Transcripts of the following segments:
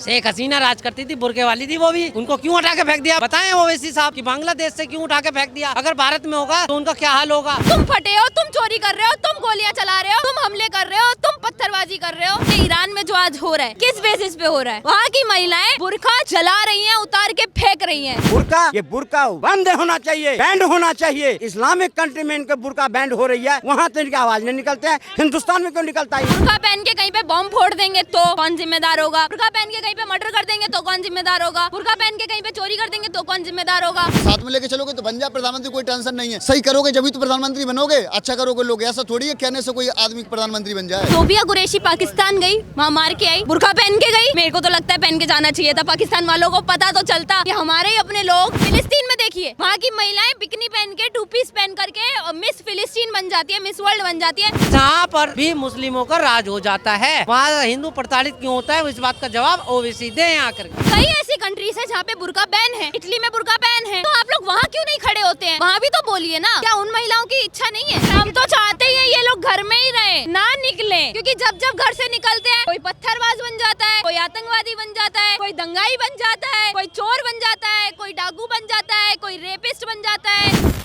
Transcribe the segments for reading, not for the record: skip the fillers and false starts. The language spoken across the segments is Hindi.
शेख हसीना राज करती थी, बुरके वाली थी वो भी, उनको क्यों हटा के फेंक दिया? बताएं ओवैसी साहब कि बांग्लादेश से क्यों उठा के फेंक दिया? अगर भारत में होगा तो उनका क्या हाल होगा? तुम फटे हो, तुम चोरी कर रहे हो, तुम गोलियां चला रहे हो, तुम हमले कर रहे हो, तुम पत्थरबाजी कर रहे हो। ये ईरान में जो आज हो रहा है किस बेसिस पे हो रहा है? वहाँ की महिलाएं बुरखा जला रही हैं, उतार के फेंक रही हैं। बुरका, ये बुरका बंद होना चाहिए, बैंड होना चाहिए। इस्लामिक कंट्री में इनके बुरका बैंड हो रही है, वहाँ तो इनकी आवाज नहीं निकलते हैं, हिंदुस्तान में क्यों निकलता है? बुरखा पहन के कहीं पे बम फोड़ देंगे तो कौन जिम्मेदार होगा? बुरखा पहन के कहीं पे मर्डर कर देंगे तो कौन जिम्मेदार होगा? बुरखा पहन के कहीं पे चोरी कर देंगे तो कौन जिम्मेदार होगा? साथ में लेके चलोगे तो बन जाए प्रधानमंत्री, कोई टेंशन नहीं है। सही करोगे जब तो प्रधानमंत्री बनोगे, अच्छा करोगे लोग। ऐसा थोड़ी है कहने से कोई आदमी प्रधानमंत्री बन जाए। शोभिया कुरैशी पाकिस्तान गई, वहाँ मार के आई, बुरखा पहन के गई। मेरे को तो लगता है पहन के जाना चाहिए था। पाकिस्तान वालों को पता तो चलता कि हमारे ही अपने लोग। फिलिस्तीन में देखिए, वहाँ की महिलाएं बिकनी पहन के, टू पीस पहन करके मिस फिलिस्तीन बन जाती है, मिस वर्ल्ड बन जाती है। जहाँ पर भी मुस्लिमों का राज हो जाता है, वहाँ हिंदू प्रताड़ित क्यों होता है? इस बात का जवाब ओवैसी दे आकर। कई ऐसी कंट्रीज है जहाँ पे बुरका बैन है। इटली में बुरका बैन है, तो आप लोग वहाँ क्यों नहीं खड़े होते हैं? वहाँ भी तो बोलिए ना। क्या उन महिलाओं की इच्छा नहीं है? हम तो चाहते ही हैं ये लोग घर में ही रहे, ना निकले, क्योंकि जब जब घर से निकलते हैं कोई पत्थरबाज बन जाता है, कोई आतंकवादी बन जाता है, कोई दंगाई बन जाता है, कोई चोर बन जाता है, कोई डाकू बन जाता है, कोई रेपिस्ट बन जाता है।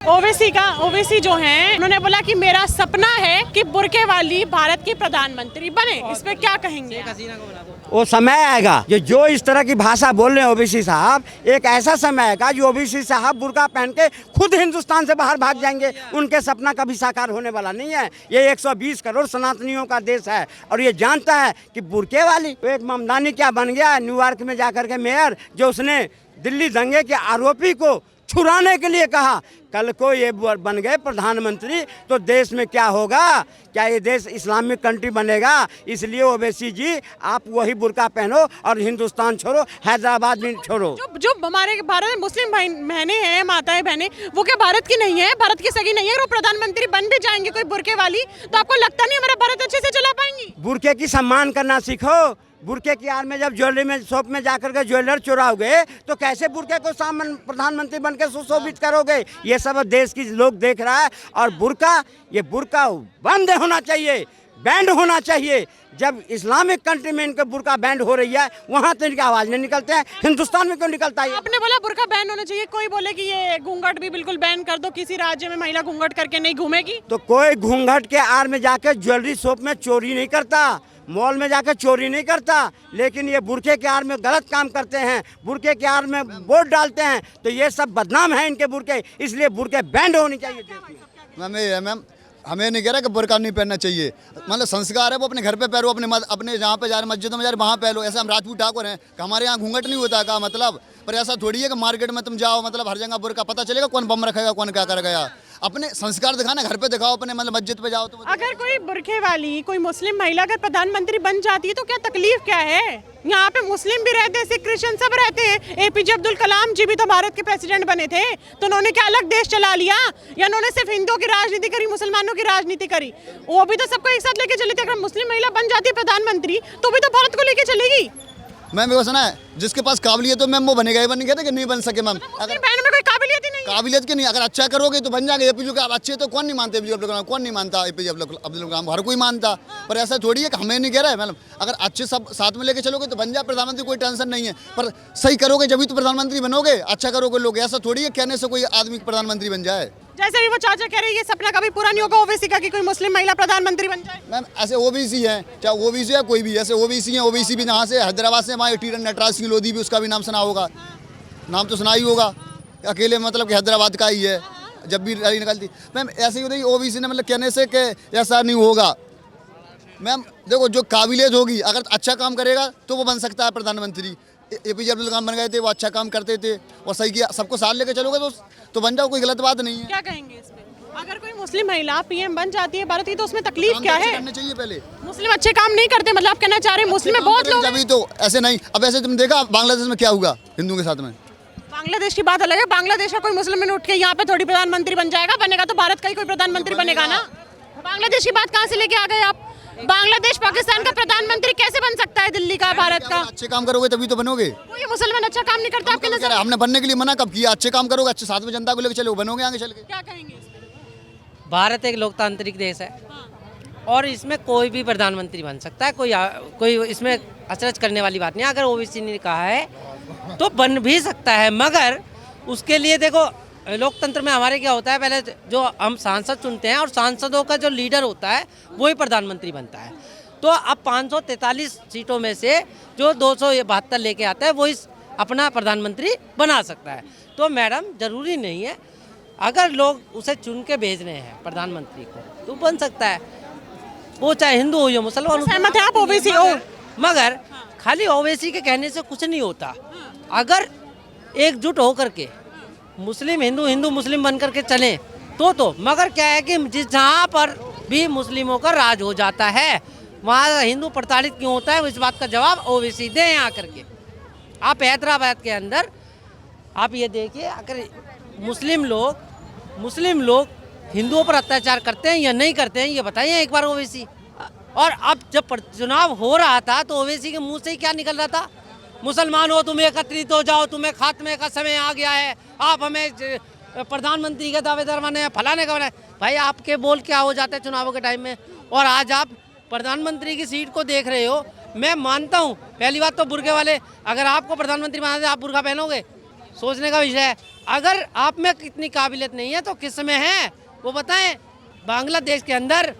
ओवैसी जो हैं, उन्होंने बोला कि मेरा सपना है कि बुरके वाली भारत की प्रधानमंत्री बने। इस पे क्या कहेंगे? वो समय आएगा जो इस तरह की भाषा बोल रहे हैं ओबीसी साहब, एक ऐसा समय आएगा जो ओबीसी साहब बुर्का पहन के खुद हिंदुस्तान से बाहर भाग जाएंगे। उनके सपना कभी साकार होने वाला नहीं है। ये 120 करोड़ सनातनियों का देश है और ये जानता है कि बुरके वाली एक ममदानी क्या बन गया न्यूयॉर्क में जाकर के मेयर, जो उसने दिल्ली दंगे के आरोपी को छुड़ाने के लिए कहा। कल को ये बन गए प्रधानमंत्री तो देश में क्या होगा? क्या ये देश इस्लामिक कंट्री बनेगा? इसलिए ओवैसी जी, आप वही बुर्का पहनो और हिंदुस्तान छोड़ो, हैदराबाद भी छोड़ो। जो हमारे भारत में मुस्लिम बहनें हैं, माताएं बहनें, वो क्या भारत की नहीं है? भारत की सगी नहीं है? वो प्रधानमंत्री बन भी जाएंगे कोई बुरके वाली, तो आपको लगता नहीं हमारा भारत अच्छे से चला पाएंगी? बुरके की सम्मान करना सीखो। बुरके की आड़ में जब ज्वेलरी में शॉप में जाकर के ज्वेलर चुराओगे तो कैसे बुरके को सामान प्रधानमंत्री बन के सुशोभित करोगे? ये सब देश की लोग देख रहा है। और बुरका, ये बुरका बंद होना चाहिए, बैंड होना चाहिए। जब इस्लामिक कंट्री में इनके बुरका बैंड हो रही है, वहाँ तो इनकी आवाज नहीं निकलते हैं, हिंदुस्तान में क्यों निकलता है? आपने बोला बुरका बैन होना चाहिए, कोई बोले कि ये घूंघट भी बिल्कुल बैन कर दो, किसी राज्य में महिला घूंघट करके नहीं घूमेगी। तो कोई घूंघट के आड़ में जाकर ज्वेलरी शॉप में चोरी नहीं करता, मॉल में जाकर चोरी नहीं करता, लेकिन ये बुरके के आड़ में गलत काम करते हैं, बुरके के आड़ में वोट डालते हैं, तो ये सब बदनाम है इनके बुरके। इसलिए बुरके बैंड होनी चाहिए देश में। मैम हमें नहीं कह रहा कि बुर्का नहीं पहनना चाहिए, मतलब संस्कार है वो अपने घर पे पहनो, अपने जहाँ पे जा रहे मस्जिदों में जा रहे वहाँ पहनो। ऐसे हम राजपूत ठाकुर हैं कि हमारे यहाँ घूंघट नहीं होता का मतलब, पर ऐसा थोड़ी है कि मार्केट में तुम जाओ मतलब हर जगह बुर्का, पता चलेगा कौन बम रखेगा कौन क्या कर गया। अपने संस्कार दिखाना घर पे दिखाओ, अपने मतलब मस्जिद पे जाओ तो अगर कोई बुरखे वाली कोई मुस्लिम महिला अगर प्रधानमंत्री बन जाती है तो क्या तकलीफ क्या है? यहाँ पे मुस्लिम भी रहते हैं, सिख क्रिश्चियन सब रहते हैं। एपीजे अब्दुल कलाम जी भी तो भारत के प्रेसिडेंट बने थे, तो उन्होंने क्या अलग देश चला लिया? या उन्होंने सिर्फ हिंदुओं की राजनीति करी, मुसलमानों की राजनीति करी? वो भी तो सबको एक साथ लेके चले थे। अगर मुस्लिम महिला बन जाती है प्रधानमंत्री तो भी तो भारत को लेके चलेगी। मैम ये सुना है, जिसके पास काबिलियत हो मैम वो बनेगा, ये बन गया था कि नहीं बन सके मैम? अगर बहन में कोई काबिलियत ही नहीं, काबिलियत की नहीं, अगर अच्छा करोगे तो बन जाएंगे। एपीजे का अच्छे तो कौन नहीं मानते? एपीजे अब्दुल कलाम कौन नहीं मानता? एपीजे अब्दुल कलाम हर कोई मानता, पर ऐसा थोड़ी है कि हमें नहीं कह रहा है मैडम। अगर अच्छे सब साथ में लेके चलोगे तो बन जाए प्रधानमंत्री, कोई टेंशन नहीं है, पर सही करोगे जब तो प्रधानमंत्री बनोगे, अच्छा करोगे लोग। ऐसा थोड़ी है कहने से कोई आदमी प्रधानमंत्री बन जाए। जैसे भी वो चाचा कह रहे हैं ये सपना कभी पूरा नहीं होगा ओवैसी का कि कोई मुस्लिम महिला प्रधानमंत्री बन जाए। मैम ऐसे ओबीसी हैं, चाहे ओबीसी है कोई भी, ऐसे ओबीसी हैं। ओबीसी भी यहाँ से हैदराबाद से, वहाँ टीरन नटराज सिंह लोधी भी, उसका भी नाम सुना होगा, नाम तो सुना ही होगा। अकेले मतलब कि हैदराबाद का ही है, जब भी रैली निकलती। मैम ऐसे ही नहीं, ओबीसी ने मतलब कहने से कि ऐसा नहीं होगा। मैम देखो जो काबिलियत होगी, अगर अच्छा काम करेगा तो वो बन सकता है प्रधानमंत्री। एपीजे अब्दुल कलाम बन गए थे, वो अच्छा काम करते थे और सही किया, सबको साथ लेके चलोगे तो बन जाओ, कोई गलत बात नहीं है। क्या कहेंगे इस पे? अगर कोई मुस्लिम महिला पीएम बन जाती है भारत की तो उसमें तकलीफ क्या है? करना चाहिए पहले। मुस्लिम अच्छे काम नहीं करते, मतलब आप कहना चाह रहे हैं मुस्लिम में बहुत लोग अभी तो ऐसे नहीं। अब ऐसे तुम देखा बांग्लादेश में क्या हुआ हिंदुओं के साथ में? बांग्लादेश की बात अलग है। बांग्लादेश का कोई मुस्लिम उठ के यहाँ पे थोड़ी प्रधानमंत्री बन जाएगा, बनेगा तो भारत का ही कोई प्रधानमंत्री बनेगा ना। बांग्लादेश की बात कहाँ से लेके आ गए आप? बांग्लादेश पाकिस्तान का प्रधानमंत्री कैसे बन सकता है दिल्ली का, भारत का? अच्छे काम करोगे तभी तो बनोगे। कोई मुसलमान अच्छा काम नहीं करता आपके नजर? हमने बनने के लिए मना कब किया? अच्छे काम करोगे, अच्छे साथ में जनता को लेकर चलो, बनोगे आगे चल के। क्या कहेंगे इस पे? भारत एक लोकतांत्रिक देश है, और इसमें कोई भी प्रधानमंत्री बन सकता है, कोई इसमें अचरज करने वाली बात नहीं है। अगर ओवैसी ने कहा है तो बन भी सकता है, मगर उसके लिए देखो लोकतंत्र में हमारे क्या होता है, पहले जो हम सांसद चुनते हैं और सांसदों का जो लीडर होता है वही प्रधानमंत्री बनता है। तो अब 543 सीटों में से जो 272 लेके आता है वही अपना प्रधानमंत्री बना सकता है। तो मैडम ज़रूरी नहीं है, अगर लोग उसे चुन के भेज रहे हैं प्रधानमंत्री को तो बन सकता है, वो चाहे हिंदू हो या मुसलमान हो। सहमत है आप ओवैसी हो? मगर खाली ओवैसी के कहने से कुछ नहीं होता। अगर एकजुट होकर के मुस्लिम हिंदू, हिंदू मुस्लिम बन करके चलें तो मगर क्या है कि जहाँ पर भी मुस्लिमों का राज हो जाता है वहाँ हिंदू प्रताड़ित क्यों होता है, इस बात का जवाब ओवैसी दें यहाँ करके। आप हैदराबाद के अंदर आप ये देखिए, अगर मुस्लिम लोग हिंदुओं पर अत्याचार करते हैं या नहीं करते हैं, ये बताइए एक बार ओवैसी। और अब जब चुनाव हो रहा था तो ओवैसी के मुंह से ही क्या निकल रहा था, मुसलमान हो तुम एकत्रित हो जाओ, तुम्हें खात्मे का समय आ गया है, आप हमें प्रधानमंत्री के दावेदार बने, फलाने का बने। भाई आपके बोल क्या हो जाते हैं चुनावों के टाइम में, और आज आप प्रधानमंत्री की सीट को देख रहे हो। मैं मानता हूँ, पहली बात तो बुर्के वाले, अगर आपको प्रधानमंत्री बना दे आप बुर्का पहनोगे, सोचने का विषय है। अगर आप में कितनी काबिलियत नहीं है तो किस में है वो बताएं। बांग्लादेश के अंदर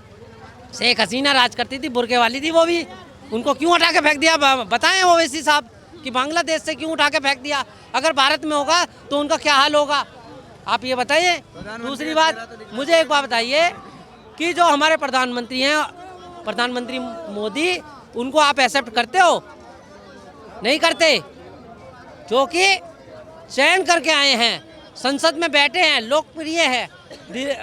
शेख हसीना राज करती थी, बुर्के वाली थी, वो भी उनको क्यों हटा के फेंक दिया बताएं ओवैसी साहब, कि बांग्लादेश से क्यों उठा के फेंक दिया। अगर भारत में होगा तो उनका क्या हाल होगा, आप ये बताइए। दूसरी बात, मुझे एक बात बताइए कि जो हमारे प्रधानमंत्री हैं, प्रधानमंत्री मोदी, उनको आप एक्सेप्ट करते हो? नहीं करते। जो कि चयन करके आए हैं, संसद में बैठे हैं, लोकप्रिय है,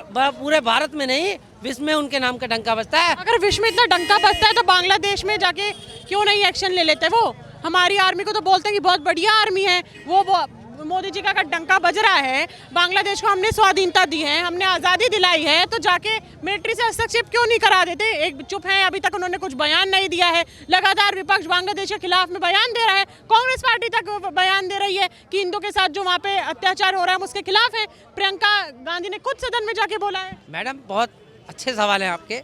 पूरे भारत में नहीं विश्व में उनके नाम का डंका बजता है। अगर विश्व में इतना डंका बजता है तो बांग्लादेश में जाके क्यों नहीं एक्शन ले लेते वो? हमारी आर्मी को तो बोलते हैं कि बहुत बढ़िया आर्मी है, वो मोदी जी का अगर डंका बज रहा है, बांग्लादेश को हमने स्वाधीनता दी है, हमने आज़ादी दिलाई है, तो जाके मिलिट्री से हस्तक्षेप क्यों नहीं करा देते? एक चुप हैं, अभी तक उन्होंने कुछ बयान नहीं दिया है। लगातार विपक्ष बांग्लादेश के खिलाफ में बयान दे रहा है, कांग्रेस पार्टी तक बयान दे रही है कि हिंदुओं के साथ जो वहाँ पे अत्याचार हो रहा है उसके खिलाफ है। प्रियंका गांधी ने खुद सदन में जाके बोला है। मैडम बहुत अच्छे सवाल हैं आपके,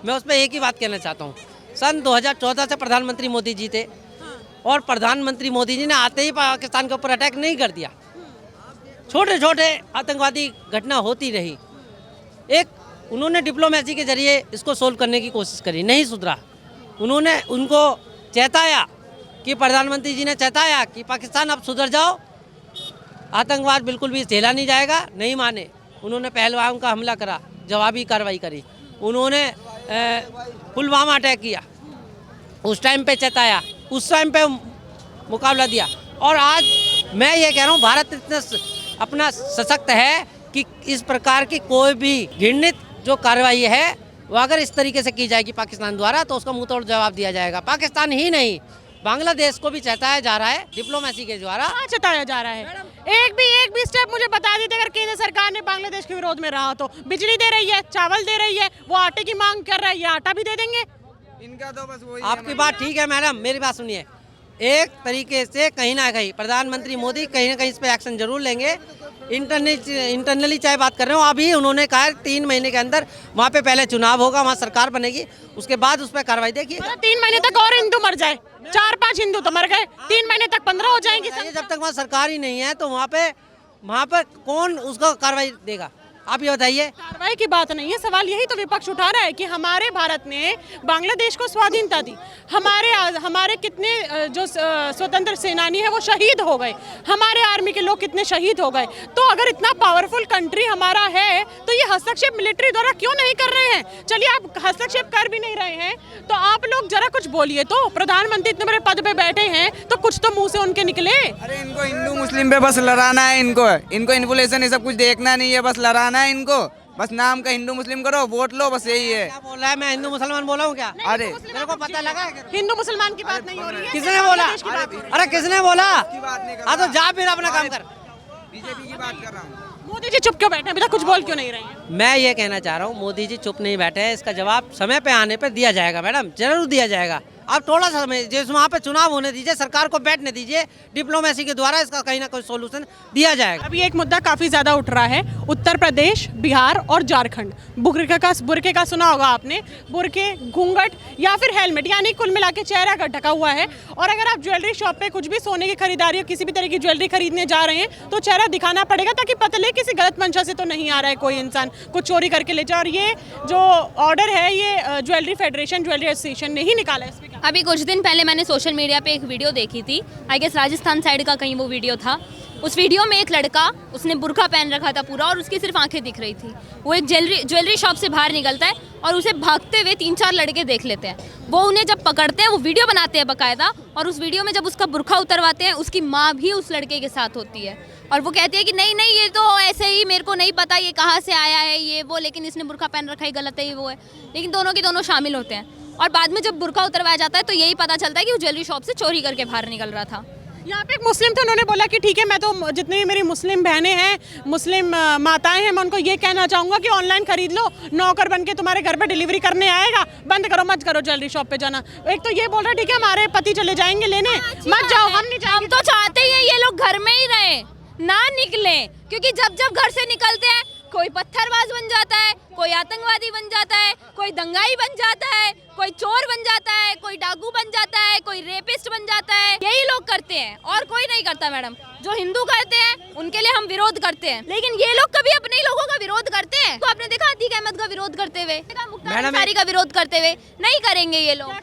मैं उस पर एक ही बात कहना चाहता हूँ। सन 2014 से प्रधानमंत्री मोदी जी थे और प्रधानमंत्री मोदी जी ने आते ही पाकिस्तान के ऊपर अटैक नहीं कर दिया। छोटे छोटे आतंकवादी घटना होती रही, एक उन्होंने डिप्लोमेसी के जरिए इसको सोल्व करने की कोशिश करी, नहीं सुधरा। उन्होंने उनको चेताया कि प्रधानमंत्री जी ने चेताया कि पाकिस्तान अब सुधर जाओ, आतंकवाद बिल्कुल भी झेला नहीं जाएगा, नहीं माने। उन्होंने पहलगाम का हमला करा, जवाबी कार्रवाई करी। उन्होंने पुलवामा अटैक किया, उस टाइम पे चेताया, उस टाइम पे मुकाबला दिया। और आज मैं ये कह रहा हूँ, भारत इतना अपना सशक्त है कि इस प्रकार की कोई भी घृणित जो कार्रवाई है वो अगर इस तरीके से की जाएगी पाकिस्तान द्वारा तो उसका मुंहतोड़ जवाब दिया जाएगा। पाकिस्तान ही नहीं, बांग्लादेश को भी चेताया जा रहा है डिप्लोमेसी के द्वारा। कहाँ चेताया जा रहा है? एक भी स्टेप मुझे बता देते अगर केंद्र सरकार ने बांग्लादेश के विरोध में रहा तो। बिजली दे रही है, चावल दे रही है, वो आटे की मांग कर रहा है, ये आटा भी दे देंगे। इनका तो बस वही आपकी बात ठीक है मैडम, मेरी बात सुनिए। एक तरीके से कहीं ना कहीं प्रधानमंत्री मोदी कहीं ना कहीं इस पे एक्शन जरूर लेंगे। इंटरनली चाहे बात कर रहे हो, अभी उन्होंने कहा 3 महीने के अंदर वहाँ पे पहले चुनाव होगा, वहाँ सरकार बनेगी, उसके बाद उस पर कार्रवाई देखिए। 3 महीने तक और हिंदू मर जाए, 4-5 हिंदू तो मर गए, 3 महीने तक 15 हो जाएंगे। जब तक वहाँ सरकार ही नहीं है तो वहाँ पे कौन उसका कार्रवाई देगा, आप ये बताइए। कार्रवाई की बात नहीं है, सवाल यही तो विपक्ष उठा रहा है कि हमारे भारत ने बांग्लादेश को स्वाधीनता दी, हमारे कितने जो स्वतंत्र सेनानी है वो शहीद हो गए, हमारे आर्मी के लोग कितने शहीद हो गए। तो अगर इतना पावरफुल कंट्री हमारा है तो ये हस्तक्षेप मिलिट्री द्वारा क्यों नहीं कर रहे हैं? चलिए आप हस्तक्षेप कर भी नहीं रहे हैं तो आप लोग जरा कुछ बोलिए तो। प्रधानमंत्री इतने बड़े पद पे बैठे हैं तो कुछ तो मुँह से उनके निकले। अरे इनको हिंदू मुस्लिम पे बस लड़ाना है, इनको इन्फ्लेशन ये सब कुछ देखना नहीं है, बस लड़ाना है इनको। बस नाम का हिंदू मुस्लिम करो, वोट लो, बस यही है। क्या बोल रहा है? मैं हिंदू मुसलमान बोला हूँ क्या? अरे मेरे को पता लगा है? हिंदू मुसलमान की बात नहीं हो रही है। किसने बोला? अरे किसने बोला? हाँ तो जा फिर अपना काम कर। बीजेपी की बात कर रहा हूँ। मोदी जी चुप क्यों बैठे, अभी तक कुछ बोल क्यों नहीं रहे हैं? मैं ये कहना चाह रहा हूँ मोदी जी चुप नहीं बैठे हैं, इसका जवाब समय पे आने पे दिया जाएगा मैडम, जरूर दिया जाएगा। आप थोड़ा सा समय जिस वहाँ पे चुनाव होने दीजिए, सरकार को बैठने दीजिए, डिप्लोमेसी के द्वारा इसका कहीं ना कोई सोल्यूशन दिया जाएगा। अभी एक मुद्दा काफी ज्यादा उठ रहा है, उत्तर प्रदेश, बिहार और झारखंड। बुरके का सुना होगा आपने, बुरके, घूंघट या फिर हेलमेट, यानी कुल मिला के चेहरा का ढका हुआ है। और अगर आप ज्वेलरी शॉप पे कुछ भी सोने की खरीदारी, किसी भी तरह की ज्वेलरी खरीदने जा रहे हैं तो चेहरा दिखाना पड़ेगा, ताकि पता लगे किसी गलत मंशा से तो नहीं आ रहा है कोई इंसान कुछ चोरी करके ले जाए। और ये जो ऑर्डर है ये ज्वेलरी फेडरेशन, ज्वेलरी एसोसिएशन ने ही निकाला है। इसमें अभी कुछ दिन पहले मैंने सोशल मीडिया पे एक वीडियो देखी थी, आई गेस राजस्थान साइड का कहीं वो वीडियो था। उस वीडियो में एक लड़का, उसने बुर्का पहन रखा था पूरा और उसकी सिर्फ आंखें दिख रही थी। वो एक ज्वेलरी शॉप से बाहर निकलता है और उसे भागते हुए 3-4 लड़के देख लेते हैं। वो उन्हें जब पकड़ते हैं, वो वीडियो बनाते हैं बाकायदा, और उस वीडियो में जब उसका बुर्का उतरवाते हैं, उसकी माँ भी उस लड़के के साथ होती है और वो कहती है कि नहीं नहीं ये तो ऐसे ही, मेरे को नहीं पता ये कहाँ से आया है ये वो, लेकिन इसने बुर्का पहन रखा है, गलत है ये वो है। लेकिन दोनों के दोनों शामिल होते हैं और बाद में जब बुर्का उतरवाया जाता है तो यही पता चलता है कि वो ज्वेलरी शॉप से चोरी करके बाहर निकल रहा था। यहाँ पे एक मुस्लिम थे, उन्होंने बोला कि ठीक है, मैं तो जितनी मेरी मुस्लिम बहनें हैं, मुस्लिम माताएं हैं, मैं उनको ये कहना चाहूँगा कि ऑनलाइन खरीद लो, नौकर बन के तुम्हारे घर पे डिलीवरी करने आएगा, बंद करो, मत करो ज्वेलरी शॉप पे जाना। एक तो ये बोल रहा है ठीक है हमारे पति चले जाएंगे लेने, मत जाओ, हम नहीं जाएंगे। हम तो चाहते ही हैं ये लोग घर में ही रहे, ना निकले, क्योंकि जब जब घर से निकलते हैं कोई पत्थरबाज बन जाता है, कोई आतंकवादी बन जाता है, कोई दंगाई बन जाता है, कोई चोर बन जाता है, कोई डाकू बन जाता है, कोई रेपिस्ट बन जाता है। यही लोग करते हैं और कोई नहीं करता मैडम। जो हिंदू करते हैं उनके लिए हम विरोध करते हैं, लेकिन ये लोग कभी अपने ही लोगों का विरोध करते हैं। तो आपने देखा अतीक अहमद का विरोध करते हुए, मुख्तार अंसारी का विरोध करते हुए, नहीं करेंगे ये लोग।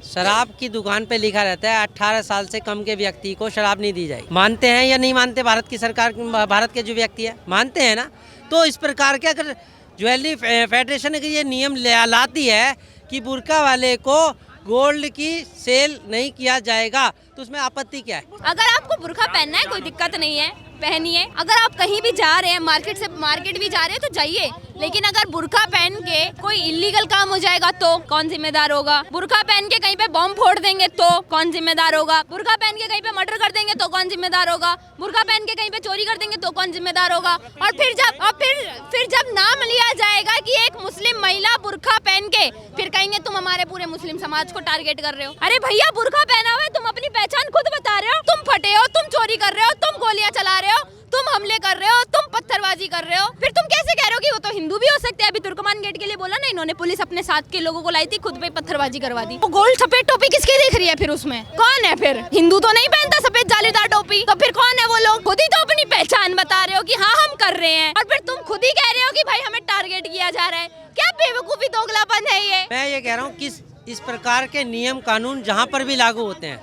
शराब की दुकान पे लिखा रहता है 18 साल से कम के व्यक्ति को शराब नहीं दी जाएगी। मानते हैं या नहीं मानते भारत की सरकार, भारत के जो व्यक्ति है मानते हैं ना? तो इस प्रकार के अगर ज्वेलरी फेडरेशन ये नियम लाती है कि बुर्का वाले को गोल्ड की सेल नहीं किया जाएगा, तो उसमें आपत्ति क्या है? अगर आपको बुर्का पहनना है कोई दिक्कत नहीं है, पहनिए। अगर आप कहीं भी जा रहे हैं, मार्केट भी जा रहे हैं तो जाइए, लेकिन अगर बुर्का पहन के कोई इलीगल काम हो जाएगा तो कौन जिम्मेदार होगा? बुर्का पहन के कहीं पे बॉम्ब फोड़ देंगे तो कौन जिम्मेदार होगा? बुर्का पहन के कहीं पे मर्डर कर देंगे तो कौन जिम्मेदार होगा? बुर्का पहन के कहीं पे चोरी कर देंगे तो कौन जिम्मेदार होगा? और फिर जब नाम लिया जाएगा कि एक मुस्लिम महिला बुर्का पहन के, फिर कहेंगे तुम हमारे पूरे मुस्लिम समाज को टारगेट कर रहे हो। अरे भैया बुर्का पहना हुआ है, तुम अपनी पहचान खुद बता रहे हो, तुम फटे हो, तुम चोरी कर रहे हो, तुम गोलियां चला रहे हो, तुम हमले कर रहे हो, तुम पत्थरबाजी कर रहे हो, फिर तुम कैसे कह रहे हो कि वो तो हिंदू भी हो सकते हैं? अभी तुर्कमान गेट के लिए बोला ना इन्होंने, पुलिस अपने साथ के लोगों को लाई थी, खुद पे पत्थरबाजी करवा दी। वो गोल्ड सफेद टोपी किसकी दिख रही है फिर उसमें? कौन है फिर? हिंदू तो नहीं पहनता सफेद जालीदार टोपी, तो फिर कौन है वो लोग? खुद ही तो अपनी पहचान बता रहे हो कि हाँ हम कर रहे हैं, और फिर तुम खुद ही कह रहे हो कि भाई हमें टारगेट किया जा रहा है। क्या बेवकूफी दोगलापन है ये? मैं ये कह रहा हूँ कि इस प्रकार के नियम कानून जहाँ पर भी लागू होते हैं,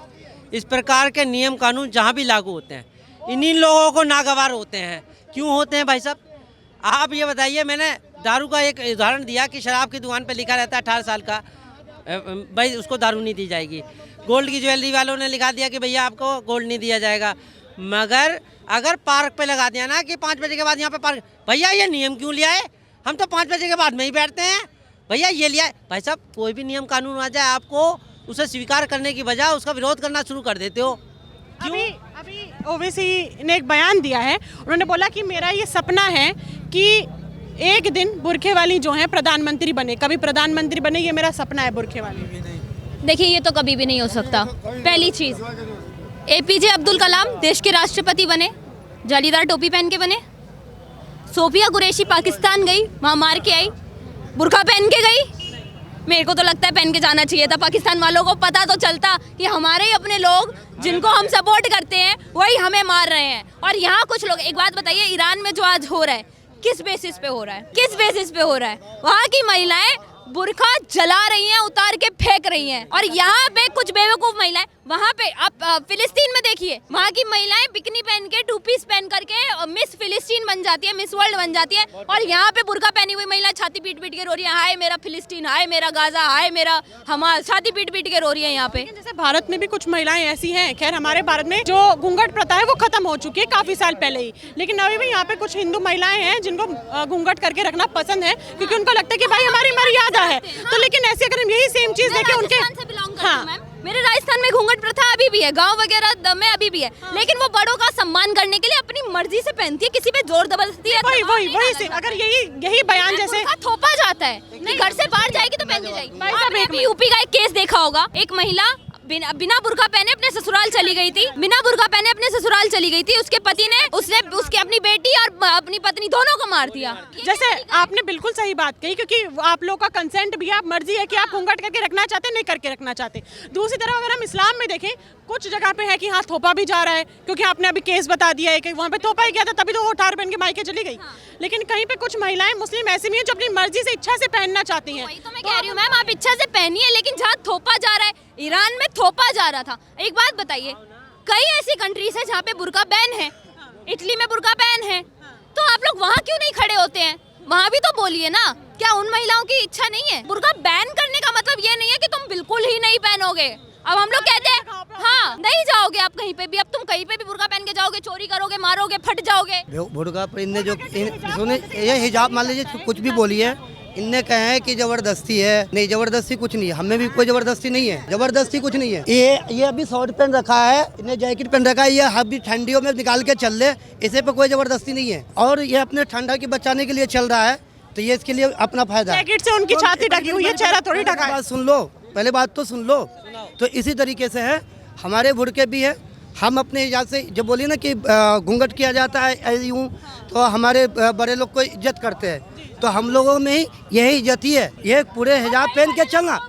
इस प्रकार के नियम कानून जहाँ भी लागू होते हैं, इन्हीं लोगों को नागवार होते हैं। क्यों होते हैं भाई साहब? आप ये बताइए। मैंने दारू का एक उदाहरण दिया कि शराब की दुकान पे लिखा रहता है 18 साल का, भाई उसको दारू नहीं दी जाएगी। गोल्ड की ज्वेलरी वालों ने लिखा दिया कि भैया आपको गोल्ड नहीं दिया जाएगा। मगर अगर पार्क पे लगा दिया ना कि 5 बजे के बाद यहाँ पे पार्क, भैया ये नियम क्यों लिया है? हम तो 5 बजे के बाद में ही बैठते हैं, भैया ये लिया है। भाई साहब कोई भी नियम कानून आ जाए, आपको उसे स्वीकार करने की बजाय उसका विरोध करना शुरू कर देते हो। अभी ओवैसी ने एक बयान दिया है, उन्होंने बोला कि मेरा ये सपना है कि एक दिन बुरखे वाली जो है प्रधानमंत्री बने, कभी प्रधानमंत्री बने, ये मेरा सपना है बुरखे वाली। देखिए ये तो कभी भी नहीं हो सकता। पहली चीज, APJ अब्दुल कलाम देश के राष्ट्रपति बने, जालीदार टोपी पहन के बने। सोफिया कुरैशी पाकिस्तान गई, वहाँ मार के आई, बुर्का पहन के गई। मेरे को तो लगता है पहन के जाना चाहिए था। पाकिस्तान वालों को पता तो चलता कि हमारे ही अपने लोग जिनको हम सपोर्ट करते हैं वही हमें मार रहे हैं। और यहाँ कुछ लोग, एक बात बताइए, ईरान में जो आज हो रहा है किस बेसिस पे हो रहा है? किस बेसिस पे हो रहा है? वहाँ की महिलाएं बुर्का जला रही हैं, उतार के फेंक रही हैं, और यहाँ पे कुछ बेवकूफ महिलाएं, वहाँ पे आप फिलिस्तीन में देखिए, वहाँ की महिलाएं बिकनी पहन के, 2 पीस पहन करके मिस फिलिस्तीन बन जाती है, मिस वर्ल्ड बन जाती है, और यहाँ पे बुर्का पहनी हुई महिला छाती पीट पीट के रो रही है, हाय मेरा फिलिस्तीन, हाय मेरा गाजा, हाय मेरा हमारा, छाती पीट पीट के रो रही है यहाँ पे। जैसे भारत में भी कुछ महिलाएं ऐसी हैं, खैर हमारे भारत में जो घूंघट प्रथा है वो खत्म हो चुकी है काफी साल पहले ही, लेकिन अभी भी यहाँ पे कुछ हिंदू महिलाएं हैं जिनको घूंघट करके रखना पसंद है, क्योंकि उनको लगता है कि भाई हमारी मर्यादा है। तो लेकिन ऐसे अगर हम यही सेम चीज देखें उनके, हाँ मेरे राजस्थान में घूंघट प्रथा अभी भी है, गांव वगैरह में अभी भी है, लेकिन वो बड़ों का सम्मान करने के लिए अपनी मर्जी से पहनती है, किसी पे जोर जबरदस्ती है वही दबाव वही नहीं वही डाला से जाता। अगर यही बयान जैसे बुर्का थोपा जाता है, नहीं घर से बाहर जाएगी तो पहन के जाएगी। भाई साहब, आपने एक अभी यूपी का एक केस देखा होगा, एक महिला बिना बुर्का पहने अपने ससुराल चली गई थी, बिना बुर्का पहने अपने ससुराल चली गई थी, उसके पति ने उसकी अपनी बेटी और अपनी पत्नी दोनों को मार दिया। जैसे आपने बिल्कुल सही बात कही, क्योंकि आप लोग का कंसेंट भी है, आप मर्जी है कि आप घूंघट करके रखना चाहते हैं, नहीं करके रखना चाहते। दूसरी तरफ अगर हम इस्लाम में देखें, कुछ जगह पे है कि हाँ थोपा भी जा रहा है, क्योंकि आपने अभी केस बता दिया है कि वहाँ पे थोपा ही गया था, तभी तो वो ठार पहन के मायके चली गई। लेकिन कहीं पे कुछ महिलाएं मुस्लिम ऐसी भी हैं जो अपनी मर्जी से इच्छा से पहनना चाहती हैं। वही तो मैं कह रही हूँ मैम, आप इच्छा से पहनिए, लेकिन जहाँ थोपा जा रहा है, ईरान में थोपा जा रहा था। एक बात बताइए, कई ऐसी कंट्रीज है जहाँ पे बुर्का बैन है, इटली में बुर्का बैन है, तो आप लोग वहाँ क्यों नहीं खड़े होते हैं? वहाँ भी तो बोलिए ना, क्या उन महिलाओं की इच्छा नहीं है? बुर्का बैन करने का मतलब ये नहीं है कि तुम बिल्कुल ही नहीं पहनोगे। अब हम लोग कहते हैं हाँ नहीं जाओगे आप कहीं पे भी, अब तुम कहीं पे भी बुर्का पहन के जाओगे, चोरी करोगे, मारोगे, फट जाओगे। बुर्का पर इनने जो सुने ये हिजाब मान लीजिए कुछ भी बोली है, इनने कहे हैं कि जबरदस्ती है, नहीं जबरदस्ती कुछ नहीं है, हमें भी कोई जबरदस्ती नहीं है, जबरदस्ती कुछ नहीं है। ये अभी शॉर्ट पहन रखा है, इन्हें जैकेट पहन रखा है, ये अभी ठंडियों में निकाल के चल ले, इसे पे कोई जबरदस्ती नहीं है, और ये अपने ठंडा की बचाने के लिए चल रहा है, तो ये इसके लिए अपना फायदा है। जैकेट से उनकी छाती ढकी हुई है, चेहरा थोड़ी ढका है। बात सुन लो, पहले बात तो सुन लो। तो इसी तरीके से है, हमारे बुर्के भी है, हम अपने हिसाब से जब बोली ना कि घूंघट किया जाता है यूँ, तो हमारे बड़े लोग को इज्जत करते हैं, तो हम लोगों में ही यही इज्जत ही है, ये पूरे हिजाब पहन के चलना,